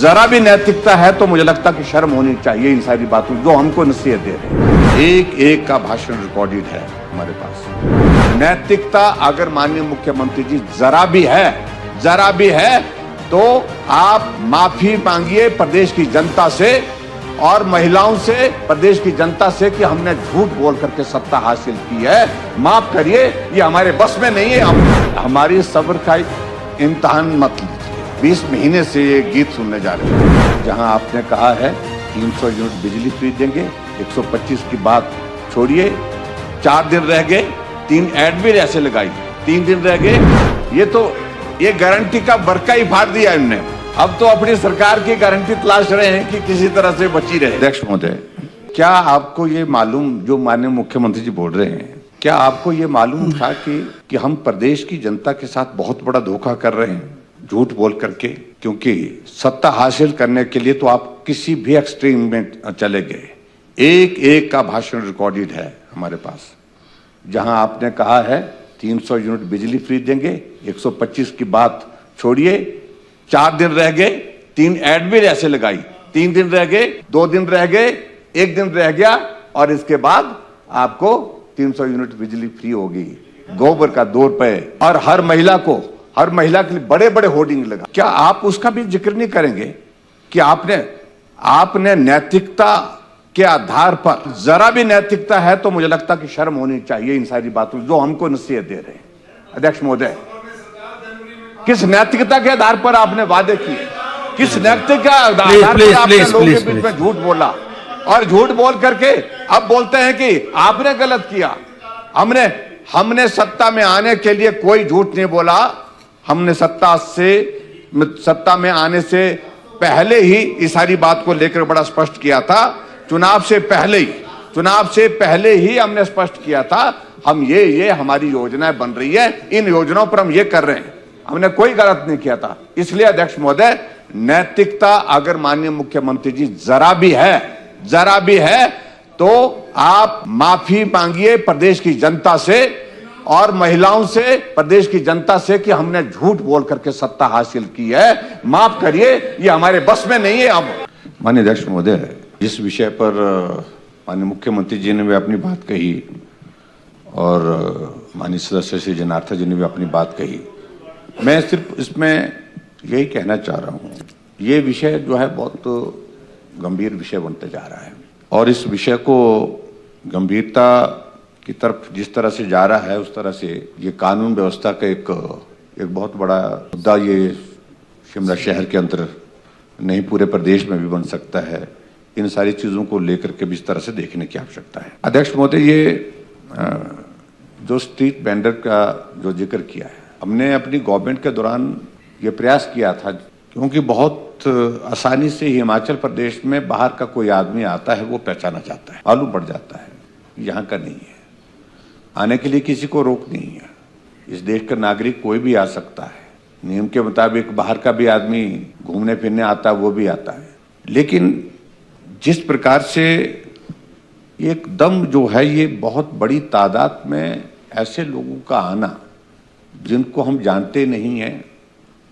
जरा भी नैतिकता है तो मुझे लगता कि शर्म होनी चाहिए इन सारी बातों जो हमको नसीहत दे रहे हैं। एक एक का भाषण रिकॉर्डेड है हमारे पास। नैतिकता अगर माननीय मुख्यमंत्री जी जरा भी है तो आप माफी मांगिए प्रदेश की जनता से और महिलाओं से, प्रदेश की जनता से कि हमने झूठ बोल करके सत्ता हासिल की है। माफ करिए, ये हमारे बस में नहीं है। हमारी सब्र का इम्तिहान मत लीजिए। 20 महीने से ये गीत सुनने जा रहे हैं जहां आपने कहा है 300 यूनिट बिजली फ्री देंगे, 125 की बात छोड़िए, 4 दिन रह गए, 3 ऐड भी ऐसे लगाई, 3 दिन रह गए। ये गारंटी का बरका ही फाड़ दिया इनने। अब तो अपनी सरकार की गारंटी तलाश रहे हैं कि किसी तरह से बची रहे। अध्यक्ष महोदय, क्या आपको ये मालूम, जो माननीय मुख्यमंत्री जी बोल रहे हैं, क्या आपको ये मालूम था कि हम प्रदेश की जनता के साथ बहुत बड़ा धोखा कर रहे हैं झूठ बोल करके? क्योंकि सत्ता हासिल करने के लिए तो आप किसी भी एक्सट्रीम में चले गए। एक एक का भाषण रिकॉर्डेड है हमारे पास जहां आपने कहा है 300 यूनिट बिजली फ्री देंगे, 125 की बात छोड़िए, 4 दिन रह गए, 3 ऐड भी ऐसे लगाई, 3 दिन रह गए, 2 दिन रह गए, 1 दिन रह गया और इसके बाद आपको 300 यूनिट बिजली फ्री होगी। गोबर का 2 रुपए और हर महिला के लिए बड़े बड़े होर्डिंग लगा। क्या आप उसका भी जिक्र नहीं करेंगे कि आपने नैतिकता के आधार पर, जरा भी नैतिकता है तो मुझे लगता कि शर्म होनी चाहिए इन सारी बातों जो हमको नसीहत दे रहे हैं। अध्यक्ष महोदय, किस नैतिकता के आधार पर आपने वादे किए? किस नैतिकता के आधार पर आपने लोगों के बीच में झूठ बोला और झूठ बोल करके अब बोलते हैं कि आपने गलत किया? हमने सत्ता में आने के लिए कोई झूठ नहीं बोला। हमने सत्ता में आने से पहले ही इस सारी बात को लेकर बड़ा स्पष्ट किया था। चुनाव से पहले ही हमने स्पष्ट किया था हम ये हमारी योजनाएं बन रही है, इन योजनाओं पर हम ये कर रहे हैं। हमने कोई गलत नहीं किया था। इसलिए अध्यक्ष महोदय, नैतिकता अगर माननीय मुख्यमंत्री जी जरा भी है तो आप माफी मांगिए प्रदेश की जनता से और महिलाओं से, प्रदेश की जनता से कि हमने झूठ बोल करके सत्ता हासिल की है। माफ करिए, ये हमारे बस में नहीं है। अब माननीय अध्यक्ष महोदय, जिस विषय पर माननीय मुख्यमंत्री जी ने भी अपनी बात कही और माननीय सदस्य श्री जनार्दन जी ने भी अपनी बात कही, मैं सिर्फ इसमें यही कहना चाह रहा हूँ, ये विषय जो है बहुत गंभीर विषय बनते जा रहा है और इस विषय को गंभीरता की तरफ जिस तरह से जा रहा है उस तरह से ये कानून व्यवस्था का एक बहुत बड़ा मुद्दा ये शिमला शहर के अंदर नहीं पूरे प्रदेश में भी बन सकता है। इन सारी चीज़ों को लेकर के भी इस तरह से देखने की आवश्यकता है। अध्यक्ष महोदय, ये जो स्ट्रीट वेंडर का जो जिक्र किया है, हमने अपनी गवर्नमेंट के दौरान ये प्रयास किया था क्योंकि बहुत आसानी से हिमाचल प्रदेश में बाहर का कोई आदमी आता है, वो पहचाना जाता है, मालूम पड़ जाता है यहाँ का नहीं है। आने के लिए किसी को रोक नहीं है। इस देश का नागरिक कोई भी आ सकता है, नियम के मुताबिक बाहर का भी आदमी घूमने फिरने आता है, वो भी आता है। लेकिन जिस प्रकार से एकदम जो है ये बहुत बड़ी तादाद में ऐसे लोगों का आना जिनको हम जानते नहीं हैं,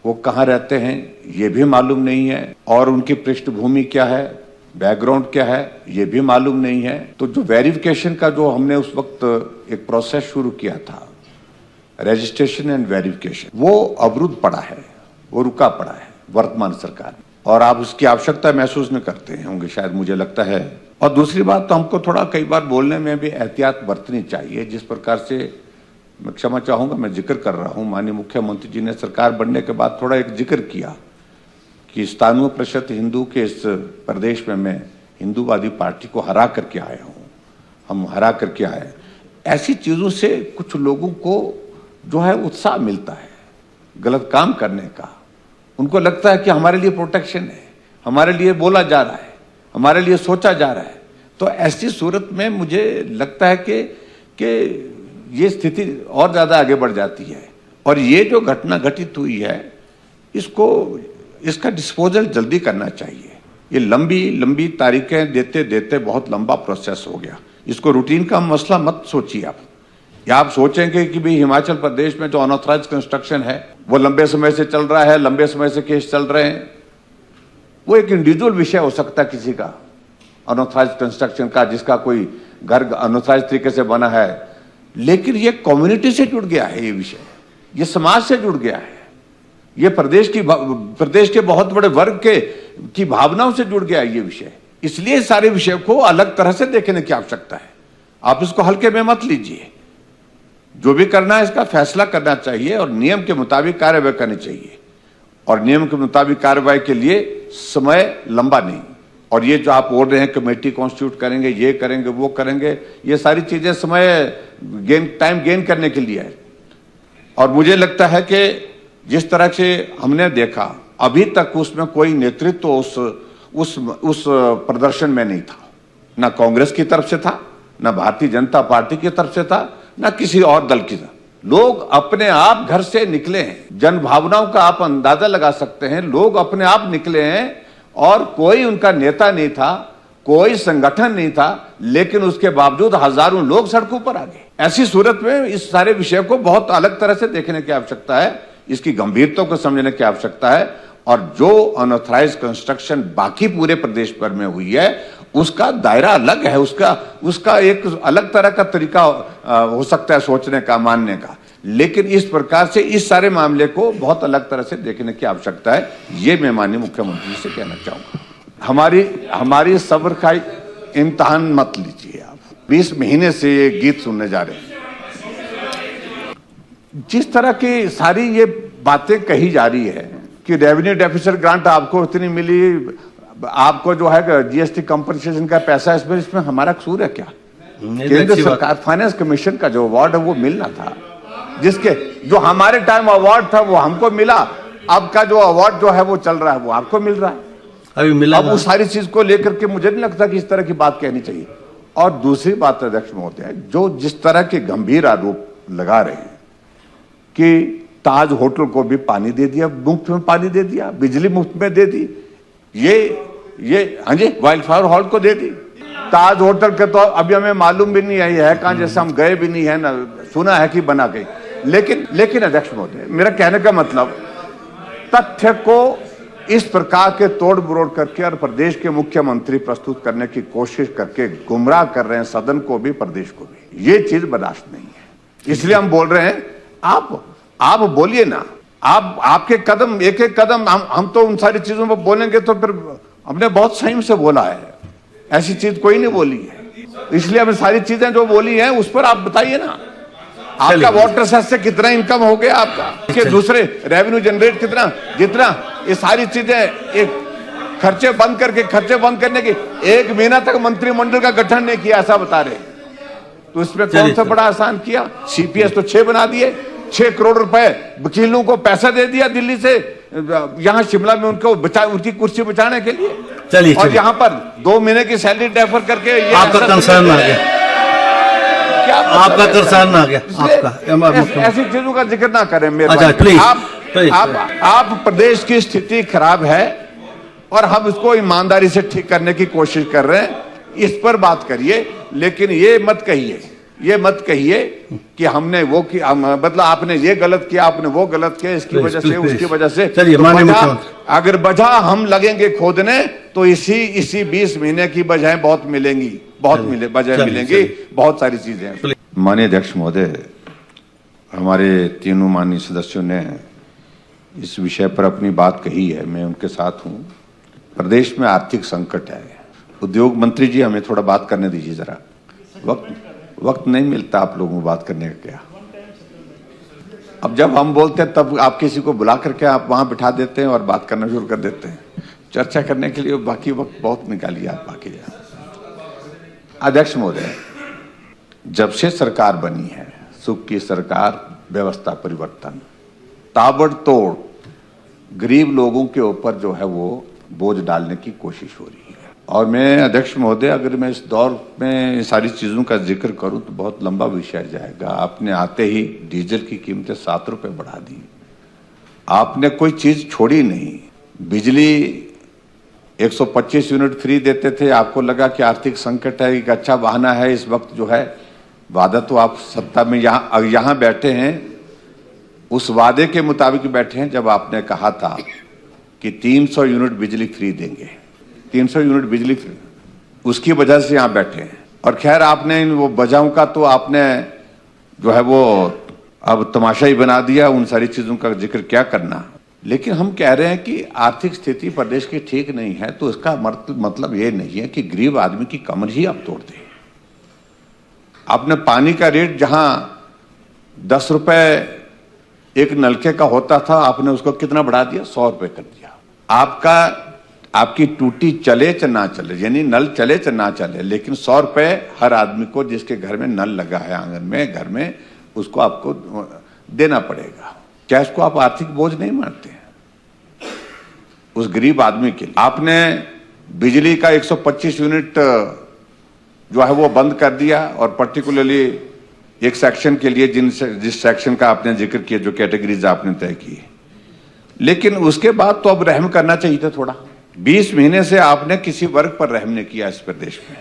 वो कहाँ रहते हैं ये भी मालूम नहीं है और उनकी पृष्ठभूमि क्या है, बैकग्राउंड क्या है ये भी मालूम नहीं है। तो जो वेरिफिकेशन का जो हमने उस वक्त एक प्रोसेस शुरू किया था, रजिस्ट्रेशन एंड वेरिफिकेशन, वो अवरुद्ध पड़ा है, वो रुका पड़ा है वर्तमान सरकार में और आप उसकी आवश्यकता महसूस नहीं करते होंगे शायद, मुझे लगता है। और दूसरी बात, तो हमको थोड़ा कई बार बोलने में भी एहतियात बरतनी चाहिए। जिस प्रकार से, मैं क्षमा चाहूंगा मैं जिक्र कर रहा हूं, माननीय मुख्यमंत्री जी ने सरकार बनने के बाद थोड़ा एक जिक्र किया कि 97% हिंदू के इस प्रदेश में मैं हिंदूवादी पार्टी को हरा करके आया हूं, हम हरा करके आए। ऐसी चीजों से कुछ लोगों को जो है उत्साह मिलता है गलत काम करने का। उनको लगता है कि हमारे लिए प्रोटेक्शन है, हमारे लिए बोला जा रहा है, हमारे लिए सोचा जा रहा है। तो ऐसी सूरत में मुझे लगता है कि ये स्थिति और ज्यादा आगे बढ़ जाती है और ये जो घटना घटित हुई है इसका डिस्पोजल जल्दी करना चाहिए। ये लंबी तारीखें देते देते बहुत लंबा प्रोसेस हो गया। इसको रूटीन का मसला मत सोचिए आप, या आप सोचेंगे कि भाई हिमाचल प्रदेश में जो अनऑथराइज्ड कंस्ट्रक्शन है वो लंबे समय से चल रहा है, लंबे समय से केस चल रहे हैं, वो एक इंडिविजुअल विषय हो सकता है किसी का, अनऑथराइज कंस्ट्रक्शन का, जिसका कोई घर अनऑथराइज तरीके से बना है, लेकिन ये कम्युनिटी से जुड़ गया है, ये विषय, ये समाज से जुड़ गया है, ये प्रदेश के बहुत बड़े वर्ग की भावनाओं से जुड़ गया है ये विषय। इसलिए सारे विषय को अलग तरह से देखने की आवश्यकता है। आप इसको हल्के में मत लीजिए। जो भी करना है इसका फैसला करना चाहिए और नियम के मुताबिक कार्रवाई करनी चाहिए, और नियम के मुताबिक कार्रवाई के लिए समय लंबा नहीं। और ये जो आप बोल रहे हैं कमेटी कॉन्स्टिट्यूट करेंगे, ये करेंगे, वो करेंगे, ये सारी चीजें समय टाइम गेन करने के लिए है। और मुझे लगता है कि जिस तरह से हमने देखा अभी तक उसमें कोई नेतृत्व उस प्रदर्शन में नहीं था, ना कांग्रेस की तरफ से था, ना भारतीय जनता पार्टी की तरफ से था, ना किसी और दल की तरफ। लोग अपने आप घर से निकले हैं, जन भावनाओं का आप अंदाजा लगा सकते हैं। लोग अपने आप निकले हैं और कोई उनका नेता नहीं था, कोई संगठन नहीं था, लेकिन उसके बावजूद हजारों लोग सड़कों पर आ गए। ऐसी सूरत में इस सारे विषय को बहुत अलग तरह से देखने की आवश्यकता है, इसकी गंभीरता को समझने की आवश्यकता है। और जो अनऑथराइज कंस्ट्रक्शन बाकी पूरे प्रदेश भर में हुई है उसका दायरा अलग है, उसका एक अलग तरह का तरीका हो सकता है सोचने का, मानने का, लेकिन इस प्रकार से इस सारे मामले को बहुत अलग तरह से देखने की आवश्यकता है। ये मैं माननीय मुख्यमंत्री से कहना चाहूंगा। हमारी सब्र का इम्तिहान मत लीजिए आप। 20 महीने से ये गीत सुनने जा रहे हैं। जिस तरह की सारी ये बातें कही जा रही है कि रेवेन्यू डेफिसिट ग्रांट आपको इतनी मिली, आपको जो है जीएसटी कंपनसेशन का पैसा, इसमें हमारा कसूर है क्या? केंद्र सरकार फाइनेंस कमीशन का जो अवार्ड है वो मिलना था, जिसके जो हमारे टाइम अवार्ड था वो हमको मिला, अब का जो अवार्ड जो है वो चल रहा है वो आपको मिल रहा है अभी मिला। अब उस सारी चीज को लेकर के मुझे नहीं लगता कि इस तरह की बात कहनी चाहिए। और दूसरी बात अध्यक्ष महोदय, जो जिस तरह के गंभीर आरोप लगा रहे हैं कि ताज होटल को भी पानी दे दिया, मुफ्त में पानी दे दिया, बिजली मुफ्त में दे दी, ये हाँ जी वाइल्ड फ्लावर हॉल को दे दी। ताज होटल के तो अभी हमें मालूम भी नहीं है कहां, जैसे हम गए भी नहीं है ना, सुना है कि बना गई। लेकिन अध्यक्ष महोदय, मेरा कहने का मतलब, तथ्य को इस प्रकार के तोड़ मरोड़ करके और प्रदेश के मुख्यमंत्री प्रस्तुत करने की कोशिश करके गुमराह कर रहे हैं सदन को भी, प्रदेश को भी। ये चीज बर्दाश्त नहीं है। इसलिए हम बोल रहे हैं, आप बोलिए ना, आपके कदम, एक एक कदम हम तो उन सारी चीजों पर बोलेंगे तो फिर हमने बहुत संयम से बोला है, ऐसी चीज कोई नहीं बोली है। इसलिए हमें सारी चीजें जो बोली हैं उस पर आप बताइए ना। आपका वाटर सेस से कितना इनकम हो गया आपका, के दूसरे रेवेन्यू जनरेट कितना, जितना ये सारी चीजें, एक खर्चे बंद करने की 1 महीना तक मंत्रिमंडल का गठन नहीं किया, ऐसा बता रहे। तो इसमें कौन सा बड़ा आसान किया? सीपीएस तो 6 बना दिए, 6 करोड़ रुपए वकीलों को पैसा दे दिया दिल्ली से, यहां शिमला में उनकी कुर्सी बचाने के लिए। चलिए, और यहाँ पर 2 महीने की सैलरी डेफर करके ये आपका कंसर्न आ गया, आपका कंसर्न आ गया, आपका ऐसी चीजों का जिक्र ना करें मेरे। अच्छा, प्लीज, आप प्रदेश की स्थिति खराब है और हम इसको ईमानदारी से ठीक करने की कोशिश कर रहे हैं, इस पर बात करिए। लेकिन ये मत कहिए कि हमने वो किया, मतलब आपने ये गलत किया, आपने वो गलत किया, इसकी वजह से, उसकी वजह से। अगर वजह हम लगेंगे खोदने तो इसी 20 महीने की बजाय बहुत मिलेंगी, मिलेंगी बहुत सारी चीजें। माननीय अध्यक्ष महोदय, हमारे तीनों माननीय सदस्यों ने इस विषय पर अपनी बात कही है, मैं उनके साथ हूं। प्रदेश में आर्थिक संकट है। उद्योग मंत्री जी, हमें थोड़ा बात करने दीजिए जरा। वक्त नहीं मिलता आप लोगों को बात करने का। क्या अब जब हम बोलते हैं तब आप किसी को बुला करके आप वहां बिठा देते हैं और बात करना शुरू कर देते हैं, चर्चा करने के लिए बाकी वक्त बहुत निकालिए आप बाकी। अध्यक्ष महोदय, जब से सरकार बनी है, सुख की सरकार, व्यवस्था परिवर्तन, ताबड़तोड़ गरीब लोगों के ऊपर जो है वो बोझ डालने की कोशिश हो रही है। और मैं अध्यक्ष महोदय, अगर मैं इस दौर में सारी चीजों का जिक्र करूं तो बहुत लंबा विषय जाएगा। आपने आते ही डीजल की कीमतें 7 रुपए बढ़ा दी, आपने कोई चीज छोड़ी नहीं। बिजली 125 यूनिट फ्री देते थे, आपको लगा कि आर्थिक संकट है, एक अच्छा बहाना है। इस वक्त जो है वादा, तो आप सत्ता में यहाँ बैठे हैं, उस वादे के मुताबिक बैठे हैं जब आपने कहा था कि 300 यूनिट बिजली फ्री देंगे, 300 यूनिट बिजली फ्री, उसकी वजह से यहाँ बैठे हैं। और खैर आपने वो वजहों का तो आपने जो है वो अब तमाशा ही बना दिया, उन सारी चीजों का जिक्र क्या करना। लेकिन हम कह रहे हैं कि आर्थिक स्थिति प्रदेश की ठीक नहीं है, तो इसका मतलब ये नहीं है कि गरीब आदमी की कमर ही आप तोड़ दें। आपने पानी का रेट जहां 10 रुपए एक नलके का होता था, आपने उसको कितना बढ़ा दिया, 100 रुपए कर दिया। आपकी टूटी चले च ना चले, यानी नल चले च ना चले, लेकिन 100 रुपए हर आदमी को जिसके घर में नल लगा है आंगन में, घर में, उसको आपको देना पड़ेगा। क्या इसको आप आर्थिक बोझ नहीं मानते हैं उस गरीब आदमी के लिए? आपने बिजली का 125 यूनिट जो है वो बंद कर दिया, और पर्टिकुलरली एक सेक्शन के लिए जिस सेक्शन का आपने जिक्र किया, जो कैटेगरीज आपने तय की। लेकिन उसके बाद तो अब रहम करना चाहिए था थोड़ा। 20 महीने से आपने किसी वर्ग पर रहम नहीं किया इस प्रदेश में,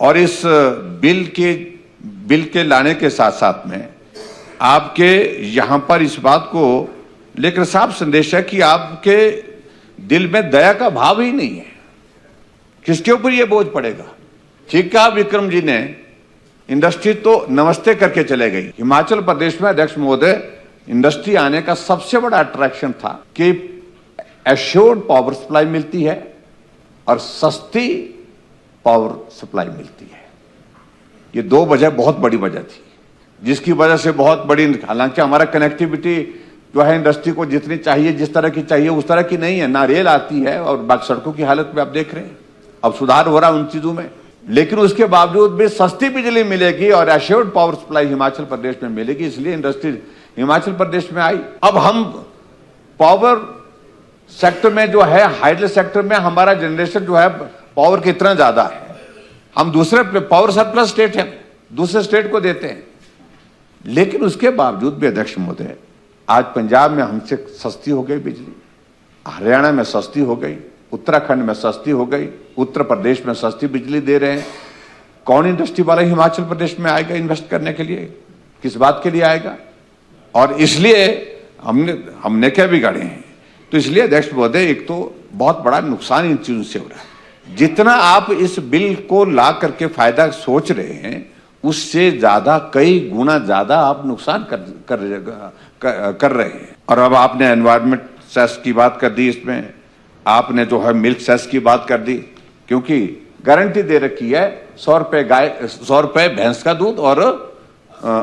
और इस बिल के लाने के साथ साथ में आपके यहां पर इस बात को लेकर साफ संदेश है कि आपके दिल में दया का भाव ही नहीं है। किसके ऊपर यह बोझ पड़ेगा? ठीक कहा विक्रम जी ने, इंडस्ट्री तो नमस्ते करके चले गई। हिमाचल प्रदेश में अध्यक्ष महोदय इंडस्ट्री आने का सबसे बड़ा अट्रैक्शन था कि एश्योर्ड पावर सप्लाई मिलती है और सस्ती पावर सप्लाई मिलती है। ये दो वजह बहुत बड़ी वजह थी, जिसकी वजह से बहुत बड़ी, हालांकि हमारा कनेक्टिविटी जो है इंडस्ट्री को जितनी चाहिए, जिस तरह की चाहिए, उस तरह की नहीं है। ना रेल आती है, और बाकी सड़कों की हालत में आप देख रहे हैं, अब सुधार हो रहा है उन चीजों में। लेकिन उसके बावजूद भी सस्ती बिजली मिलेगी और assured power supply Himachal Pradesh में मिलेगी, इसलिए इंडस्ट्री हिमाचल प्रदेश में आई। अब हम पावर सेक्टर में जो है, हाइडल सेक्टर में हमारा जनरेशन जो है पावर कितना ज्यादा है, हम दूसरे पावर सरप्लस स्टेट है, दूसरे स्टेट को देते हैं। लेकिन उसके बावजूद भी अध्यक्ष महोदय, आज पंजाब में हमसे सस्ती हो गई बिजली, हरियाणा में सस्ती हो गई, उत्तराखंड में सस्ती हो गई, उत्तर प्रदेश में सस्ती बिजली दे रहे हैं। कौन इंडस्ट्री वाला हिमाचल प्रदेश में आएगा इन्वेस्ट करने के लिए? किस बात के लिए आएगा? और इसलिए हमने क्या बिगाड़े हैं? तो इसलिए अध्यक्ष महोदय, एक तो बहुत बड़ा नुकसान इन चीजों से हो रहा है। जितना आप इस बिल को ला करके फायदा सोच रहे हैं, उससे ज्यादा, कई गुना ज्यादा आप नुकसान कर रहे हैं। और अब आपने एनवायरमेंट सेस की बात कर दी, इसमें आपने जो है मिल्क सेस की बात कर दी, क्योंकि गारंटी दे रखी है 100 रुपए भैंस का दूध और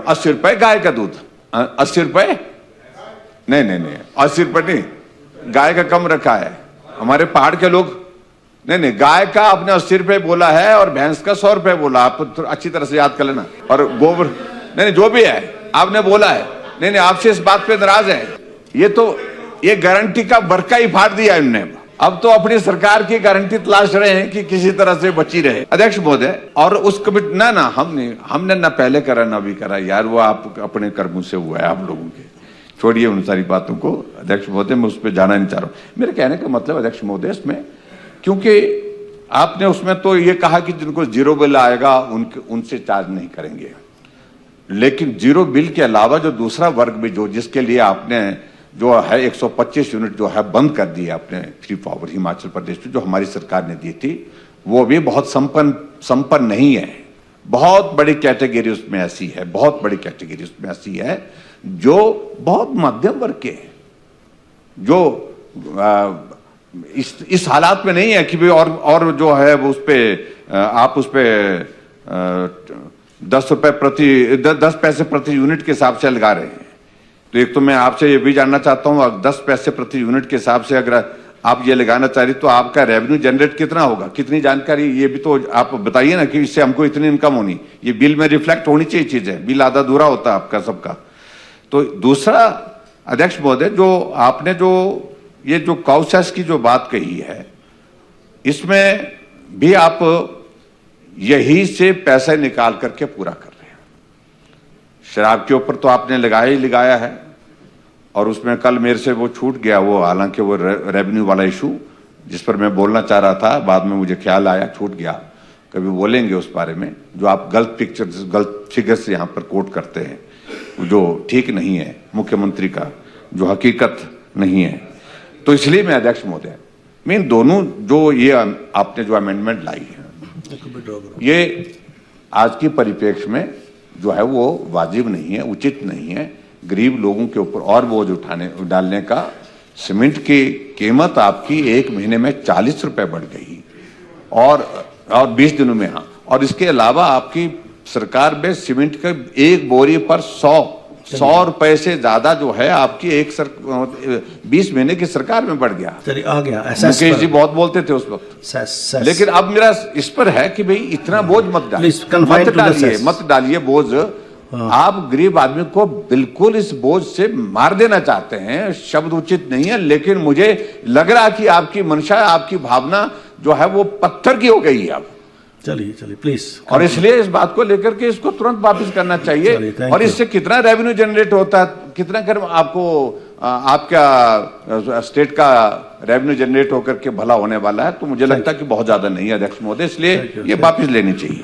80 रुपए गाय का दूध। 80 रुपए नहीं 80 रुपए नहीं, गाय का कम रखा है। हमारे पहाड़ के लोग नहीं, गाय का आपने 80 रुपए बोला है और भैंस का 100 रुपए बोला, आप अच्छी तरह से याद कर लेना। और गोबर नहीं, जो भी है आपने बोला है, नहीं आपसे इस बात पे नाराज है। ये गारंटी का बरका ही फाड़ दिया इन्होंने। अब तो अपनी सरकार की गारंटी तलाश रहे हैं कि किसी तरह से बची रहे। अध्यक्ष महोदय, और उस कमिट ना हमने ना पहले करा ना भी करा यार, वो आप अपने कर्मों से हुआ है आप लोगों के, छोड़िए उन सारी बातों को। अध्यक्ष महोदय, मैं उस पर जाना नहीं चाह रहा हूं। मेरे कहने का मतलब अध्यक्ष महोदय इसमें, क्योंकि आपने उसमें तो ये कहा कि जिनको जीरो बिल आएगा उनसे चार्ज नहीं करेंगे, लेकिन जीरो बिल के अलावा जो दूसरा वर्ग भी जिसके लिए आपने जो है 125 यूनिट जो है बंद कर दिए आपने फ्री पावर हिमाचल प्रदेश में, जो हमारी सरकार ने दी थी, वो भी बहुत संपन्न नहीं है। बहुत बड़ी कैटेगरी उसमें ऐसी है, बहुत बड़ी कैटेगरी उसमें ऐसी है जो बहुत मध्यम वर्ग के, जो इस हालात में नहीं है कि भाई और जो है वो उस पे आप उस पे 10 पैसे प्रति यूनिट के हिसाब से लगा रहे हैं। तो एक तो मैं आपसे ये भी जानना चाहता हूं, 10 पैसे प्रति यूनिट के हिसाब से अगर आप ये लगाना चाह रही, तो आपका रेवेन्यू जनरेट कितना होगा, कितनी जानकारी, ये भी तो आप बताइए ना कि इससे हमको इतनी इनकम होनी, ये बिल में रिफ्लेक्ट होनी चाहिए चीजें। बिल आधा अधूरा होता है आपका सबका। तो दूसरा अध्यक्ष महोदय, जो आपने ये जो काउसेस की जो बात कही है, इसमें भी आप यही से पैसे निकाल करके पूरा कर रहे हैं। शराब के ऊपर तो आपने लगाया ही लगाया है, और उसमें कल मेरे से वो छूट गया, वो हालांकि वो रेवेन्यू वाला इशू जिस पर मैं बोलना चाह रहा था, बाद में मुझे ख्याल आया छूट गया। कभी बोलेंगे उस बारे में, जो आप गलत फिगर्स यहाँ पर कोट करते हैं, जो ठीक नहीं है, मुख्यमंत्री का जो हकीकत नहीं है। तो इसलिए मैं अध्यक्ष महोदय, मैं इन दोनों जो ये आपने जो अमेंडमेंट लाई है, ये आज की परिप्रेक्ष्य में जो है वो वाजिब नहीं है, उचित नहीं है। गरीब लोगों के ऊपर और बोझ डालने का। सीमेंट की कीमत आपकी एक महीने में 40 रुपए बढ़ गई और 20 दिनों में। हाँ, और इसके अलावा आपकी सरकार में सीमेंट का एक बोरी पर 100 रुपए से ज्यादा जो है आपकी 20 महीने की सरकार में बढ़ गया। चलिए आ गया। मुकेश जी बहुत बोलते थे उस वक्त, लेकिन अब मेरा इस पर है कि भाई इतना बोझ मत डालिए बोझ। आप गरीब आदमी को बिल्कुल इस बोझ से मार देना चाहते हैं, शब्द उचित नहीं है, लेकिन मुझे लग रहा कि आपकी मंशा, आपकी भावना जो है वो पत्थर की हो गई है अब। चलिए प्लीज। और इसलिए इस बात को लेकर के इसको तुरंत वापस करना चाहिए। और इससे कितना रेवेन्यू जनरेट होता है, कितना कर आपको आपका स्टेट का रेवेन्यू जनरेट होकर के भला होने वाला है, तो मुझे लगता है कि बहुत ज्यादा नहीं है अध्यक्ष महोदय, इसलिए ये वापस लेनी चाहिए।